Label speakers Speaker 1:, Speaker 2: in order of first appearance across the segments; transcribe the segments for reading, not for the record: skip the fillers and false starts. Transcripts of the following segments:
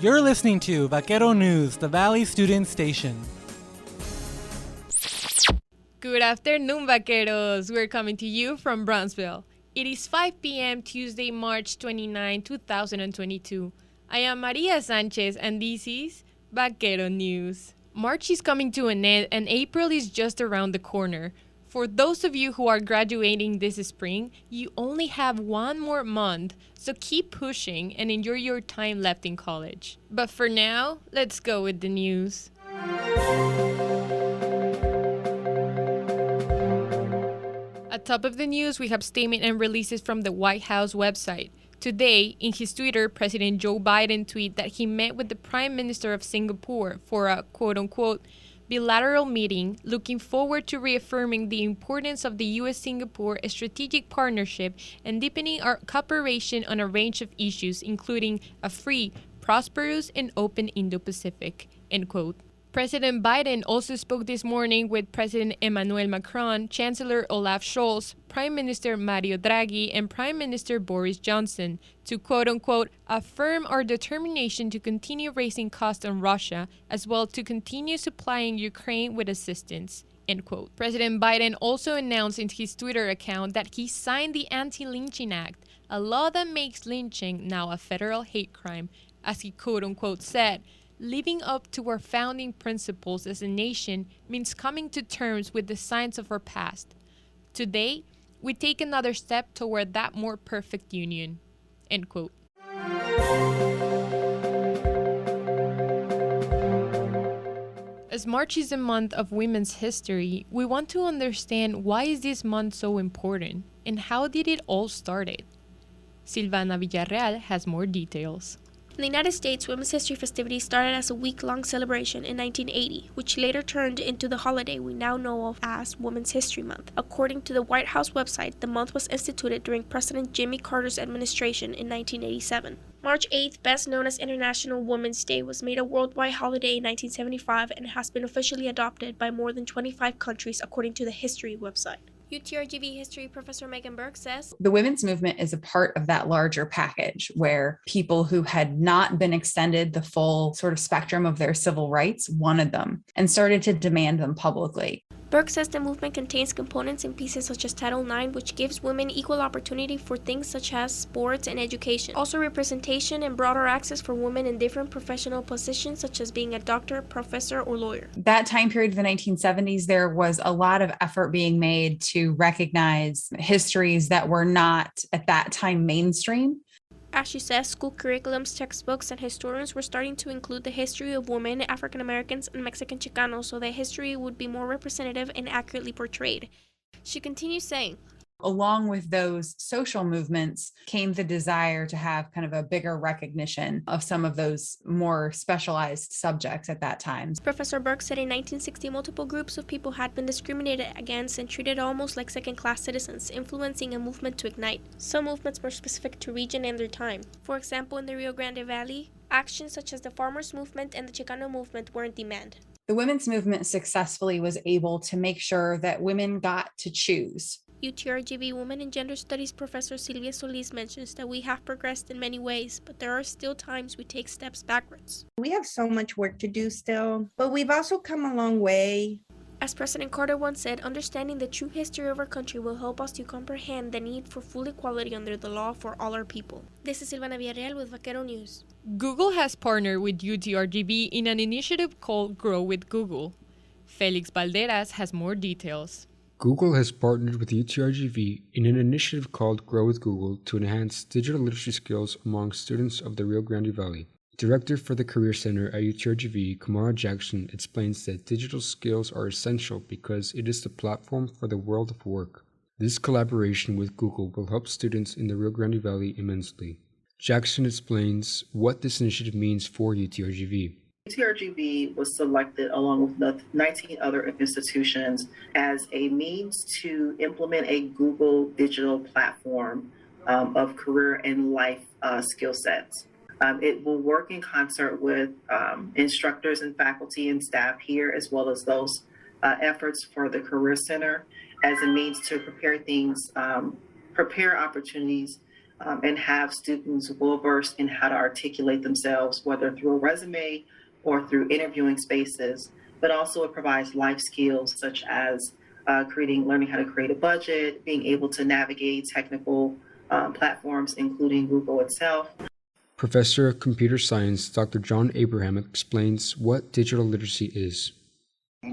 Speaker 1: You're listening to Vaquero News, the Valley Student Station.
Speaker 2: Good afternoon, Vaqueros. We're coming to you from Brownsville. It is 5 p.m. Tuesday, March 29, 2022. I am Maria Sanchez, and this is Vaquero News. March is coming to an end, and April is just around the corner. For those of you who are graduating this spring, you only have one more month, so keep pushing and enjoy your time left in college. But for now, let's go with the news. At top of the news, we have statement and releases from the White House website. Today, in his Twitter, President Joe Biden tweeted that he met with the Prime Minister of Singapore for a quote-unquote bilateral meeting, looking forward to reaffirming the importance of the U.S.-Singapore strategic partnership and deepening our cooperation on a range of issues, including a free, prosperous, and open Indo-Pacific, end quote. President Biden also spoke this morning with President Emmanuel Macron, Chancellor Olaf Scholz, Prime Minister Mario Draghi, and Prime Minister Boris Johnson to quote-unquote affirm our determination to continue raising costs on Russia, as well to continue supplying Ukraine with assistance, end quote. President Biden also announced in his Twitter account that he signed the Anti-Lynching Act, a law that makes lynching now a federal hate crime, as he quote-unquote said, living up to our founding principles as a nation means coming to terms with the signs of our past. Today, we take another step toward that more perfect union. End quote. As March is a month of women's history, we want to understand why is this month so important and how did it all started? Silvana Villarreal has more details.
Speaker 3: In the United States, Women's History festivities started as a week-long celebration in 1980, which later turned into the holiday we now know of as Women's History Month. According to the White House website, the month was instituted during President Jimmy Carter's administration in 1987. March 8th, best known as International Women's Day, was made a worldwide holiday in 1975 and has been officially adopted by more than 25 countries according to the History website. UTRGV history professor Megan Burke says,
Speaker 4: the women's movement is a part of that larger package where people who had not been extended the full sort of spectrum of their civil rights wanted them and started to demand them publicly.
Speaker 3: Burke says the movement contains components in pieces such as Title IX, which gives women equal opportunity for things such as sports and education. Also representation and broader access for women in different professional positions such as being a doctor, professor, or lawyer.
Speaker 4: That time period of the 1970s, there was a lot of effort being made to recognize histories that were not at that time mainstream.
Speaker 3: As she says, school curriculums, textbooks, and historians were starting to include the history of women, African Americans, and Mexican Chicanos so that history would be more representative and accurately portrayed. She continues saying,
Speaker 4: along with those social movements came the desire to have kind of a bigger recognition of some of those more specialized subjects at that time.
Speaker 3: Professor Burke said in 1960, multiple groups of people had been discriminated against and treated almost like second-class citizens, influencing a movement to ignite. Some movements were specific to region and their time. For example, in the Rio Grande Valley, actions such as the Farmers Movement and the Chicano Movement were in demand.
Speaker 4: The women's movement successfully was able to make sure that women got to choose.
Speaker 3: UTRGV Women and Gender Studies professor Silvia Solis mentions that we have progressed in many ways, but there are still times we take steps backwards.
Speaker 5: We have so much work to do still, but we've also come a long way.
Speaker 3: As President Carter once said, understanding the true history of our country will help us to comprehend the need for full equality under the law for all our people. This is Silvana Villarreal with Vaquero News.
Speaker 2: Google has partnered with UTRGV in an initiative called Grow with Google. Felix Valderas has more details.
Speaker 6: Google has partnered with UTRGV in an initiative called Grow with Google to enhance digital literacy skills among students of the Rio Grande Valley. Director for the Career Center at UTRGV, Kamara Jackson, explains that digital skills are essential because it is the platform for the world of work. This collaboration with Google will help students in the Rio Grande Valley immensely. Jackson explains what this initiative means for UTRGV.
Speaker 7: UTRGV was selected along with the 19 other institutions as a means to implement a Google digital platform of career and life skill sets. It will work in concert with instructors and faculty and staff here, as well as those efforts for the Career Center as a means to prepare opportunities and have students well versed in how to articulate themselves, whether through a resume or through interviewing spaces. But also it provides life skills such as learning how to create a budget, being able to navigate technical platforms, including Google itself.
Speaker 6: Professor of Computer Science Dr. John Abraham explains what digital literacy is.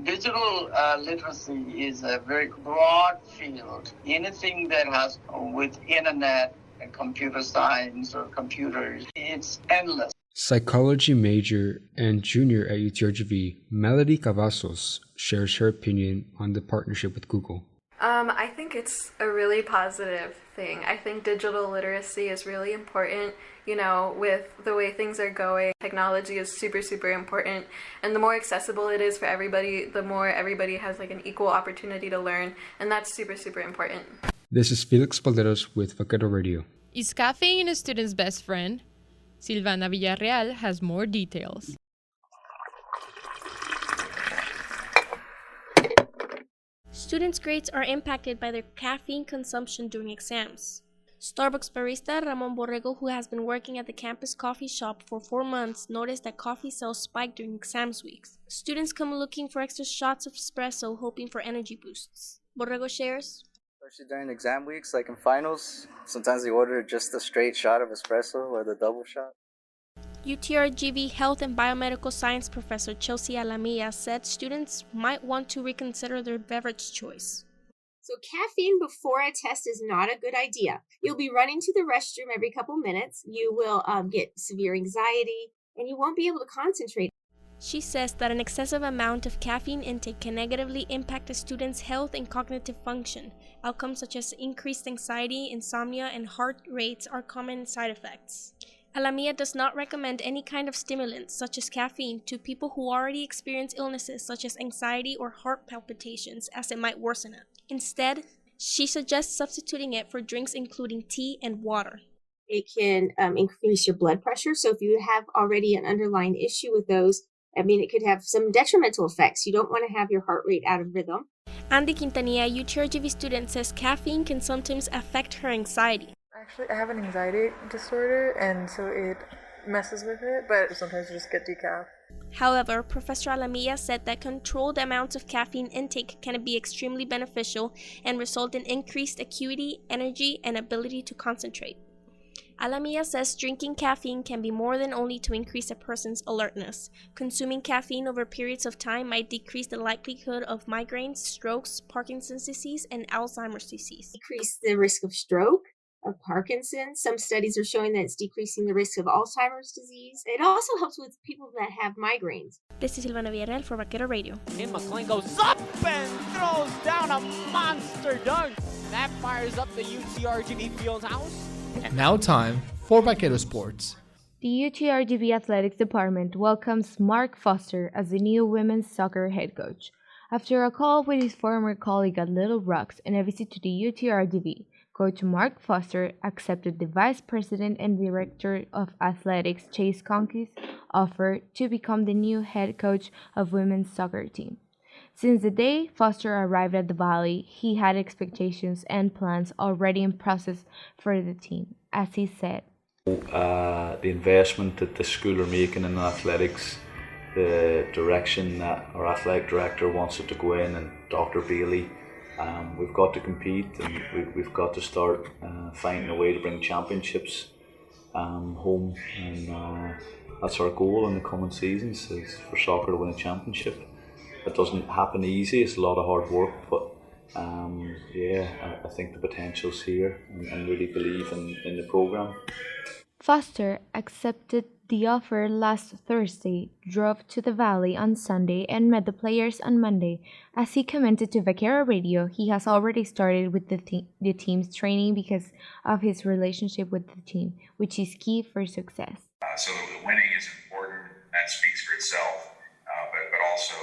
Speaker 8: Digital literacy is a very broad field. Anything that has with internet and computer science or computers, it's endless.
Speaker 6: Psychology major and junior at UTRGV, Melody Cavazos shares her opinion on the partnership with Google.
Speaker 9: I think it's a really positive thing. I think digital literacy is really important. You know, with the way things are going, technology is super, super important. And the more accessible it is for everybody, the more everybody has like an equal opportunity to learn. And that's super, super important.
Speaker 6: This is Felix Balderos with Vaquero Radio.
Speaker 2: Is caffeine a student's best friend? Silvana Villarreal has more details.
Speaker 3: Students' grades are impacted by their caffeine consumption during exams. Starbucks barista Ramon Borrego, who has been working at the campus coffee shop for 4 months, noticed that coffee sales spike during exams weeks. Students come looking for extra shots of espresso, hoping for energy boosts. Borrego shares,
Speaker 10: especially during exam weeks, like in finals, sometimes they order just a straight shot of espresso or the double shot.
Speaker 3: UTRGV Health and Biomedical Science professor Chelsea Alamilla said students might want to reconsider their beverage choice.
Speaker 11: So caffeine before a test is not a good idea. You'll be running to the restroom every couple minutes. You will get severe anxiety, and you won't be able to concentrate.
Speaker 3: She says that an excessive amount of caffeine intake can negatively impact a student's health and cognitive function. Outcomes such as increased anxiety, insomnia, and heart rates are common side effects. Alamilla does not recommend any kind of stimulant, such as caffeine, to people who already experience illnesses such as anxiety or heart palpitations, as it might worsen it. Instead, she suggests substituting it for drinks including tea and water.
Speaker 11: It can increase your blood pressure, so if you have already an underlying issue with those, it could have some detrimental effects. You don't want to have your heart rate out of rhythm.
Speaker 3: Andy Quintanilla, UTRGV student, says caffeine can sometimes affect her anxiety.
Speaker 12: Actually, I have an anxiety disorder, and so it messes with it, but sometimes you just get decaf.
Speaker 3: However, Professor Alamilla said that controlled amounts of caffeine intake can be extremely beneficial and result in increased acuity, energy, and ability to concentrate. Alamilla says drinking caffeine can be more than only to increase a person's alertness. Consuming caffeine over periods of time might decrease the likelihood of migraines, strokes, Parkinson's disease, and Alzheimer's disease.
Speaker 11: Decrease the risk of stroke, of Parkinson's. Some studies are showing that it's decreasing the risk of Alzheimer's disease. It also helps with people that have migraines.
Speaker 3: This is Silvana Villarreal for Vaquero Radio.
Speaker 13: And McLean goes up and throws down a monster dunk. That fires up the UTRGV Fieldhouse.
Speaker 1: And now time for Vaquero Sports.
Speaker 14: The UTRGV Athletics Department welcomes Mark Foster as the new women's soccer head coach. After a call with his former colleague at Little Rocks and a visit to the UTRGV, Coach Mark Foster accepted the Vice President and Director of Athletics Chase Conkey's offer to become the new head coach of women's soccer team. Since the day Foster arrived at the Valley, he had expectations and plans already in process for the team, as he said.
Speaker 15: The investment that the school are making in athletics, the direction that our athletic director wants it to go in, and Dr. Bailey, we've got to compete, and we've got to start finding a way to bring championships home, and that's our goal in the coming seasons, is for soccer to win a championship. It doesn't happen easy, it's a lot of hard work, but I think the potential's here, and really believe in the programme.
Speaker 14: Foster accepted the offer last Thursday, drove to the Valley on Sunday, and met the players on Monday. As he commented to Vaquero Radio, he has already started with the team's training because of his relationship with the team, which is key for success.
Speaker 16: So the winning is important, that speaks for itself, but also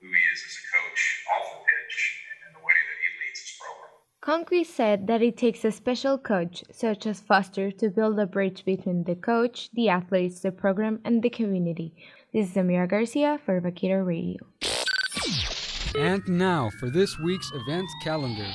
Speaker 16: who he is as a coach off the pitch and the way that he leads his program.
Speaker 14: Conkey said that it takes a special coach, such as Foster, to build a bridge between the coach, the athletes, the program, and the community. This is Amira Garcia for Vaquero Radio.
Speaker 6: And now for this week's events calendar.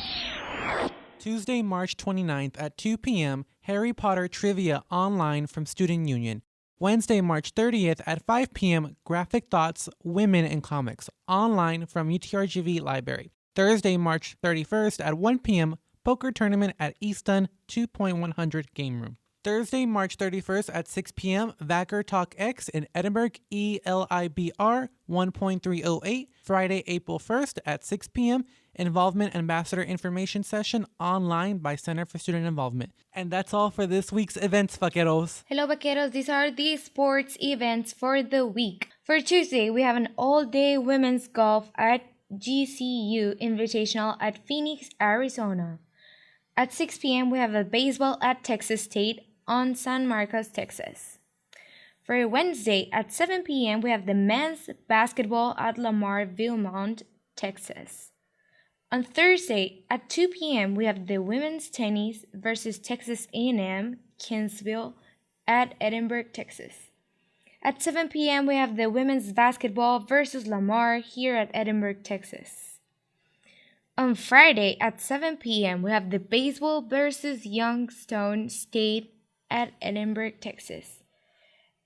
Speaker 1: Tuesday, March 29th at 2 p.m., Harry Potter trivia online from Student Union. Wednesday, March 30th at 5 p.m., Graphic Thoughts, Women in Comics, online from UTRGV Library. Thursday, March 31st at 1 p.m., Poker Tournament at Easton 2.100 Game Room. Thursday, March 31st at 6 p.m., Vacker Talk X in Edinburgh, ELIBR 1.308. Friday, April 1st at 6 p.m., Involvement Ambassador Information Session online by Center for Student Involvement. And that's all for this week's events, vaqueros.
Speaker 14: Hello, vaqueros. These are the sports events for the week. For Tuesday, we have an all-day women's golf at GCU Invitational at Phoenix, Arizona. At 6 p.m., we have a baseball at Texas State on San Marcos, Texas. For Wednesday, at 7 p.m., we have the men's basketball at Lamar Villemont, Texas. On Thursday, at 2 p.m., we have the women's tennis versus Texas A&M, Kingsville at Edinburgh, Texas. At 7 p.m., we have the women's basketball versus Lamar here at Edinburgh, Texas. On Friday, at 7 p.m., we have the baseball versus Youngstown State at Edinburgh, Texas.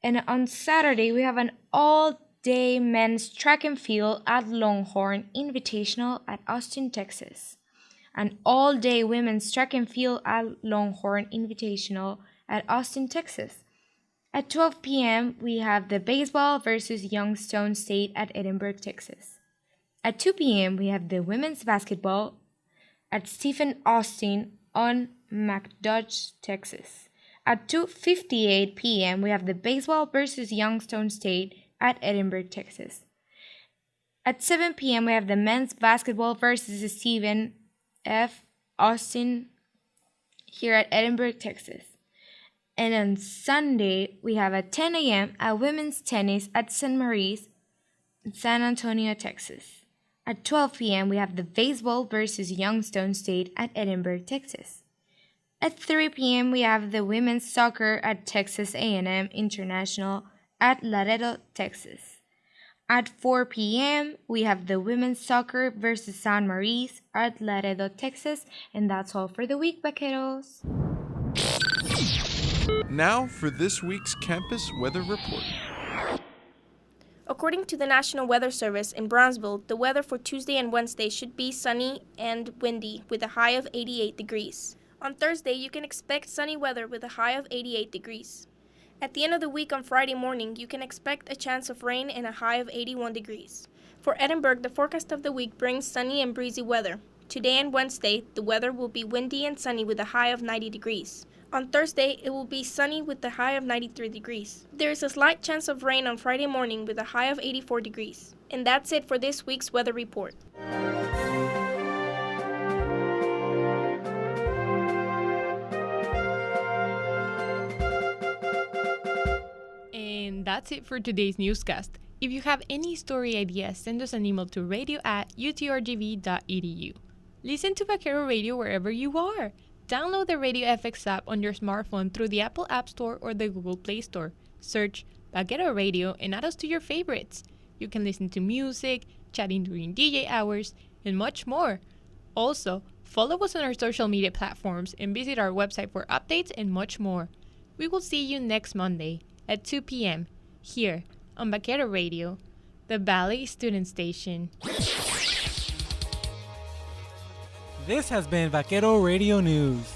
Speaker 14: And on Saturday, we have an all-day men's track and field at Longhorn Invitational at Austin, Texas. An all-day women's track and field at Longhorn Invitational at Austin, Texas. At 12 p.m., we have the baseball versus Youngstown State at Edinburgh, Texas. At 2 p.m., we have the women's basketball at Stephen Austin on McDodge, Texas. At 2:58 p.m., we have the baseball versus Youngstown State at Edinburgh, Texas. At 7 p.m., we have the men's basketball versus Stephen F. Austin here at Edinburgh, Texas. And on Sunday, we have at 10 a.m. a women's tennis at St. Mary's in San Antonio, Texas. At 12 p.m., we have the baseball versus Youngstown State at Edinburgh, Texas. At 3 p.m., we have the women's soccer at Texas A&M International at Laredo, Texas. At 4 p.m., we have the women's soccer versus San Mary's at Laredo, Texas. And that's all for the week, vaqueros.
Speaker 17: Now for this week's campus weather report.
Speaker 3: According to the National Weather Service in Brownsville, the weather for Tuesday and Wednesday should be sunny and windy with a high of 88 degrees. On Thursday, you can expect sunny weather with a high of 88 degrees. At the end of the week on Friday morning, you can expect a chance of rain and a high of 81 degrees. For Edinburgh, the forecast of the week brings sunny and breezy weather. Today and Wednesday, the weather will be windy and sunny with a high of 90 degrees. On Thursday, it will be sunny with a high of 93 degrees. There is a slight chance of rain on Friday morning with a high of 84 degrees. And that's it for this week's weather report.
Speaker 2: And that's it for today's newscast. If you have any story ideas, send us an email to radio@utrgv.edu. Listen to Vaquero Radio wherever you are. Download the Radio FX app on your smartphone through the Apple App Store or the Google Play Store. Search Vaquero Radio and add us to your favorites. You can listen to music, chatting during DJ hours, and much more. Also, follow us on our social media platforms and visit our website for updates and much more. We will see you next Monday at 2 p.m. here on Vaquero Radio, the Valley Student Station.
Speaker 1: This has been Vaquero Radio News.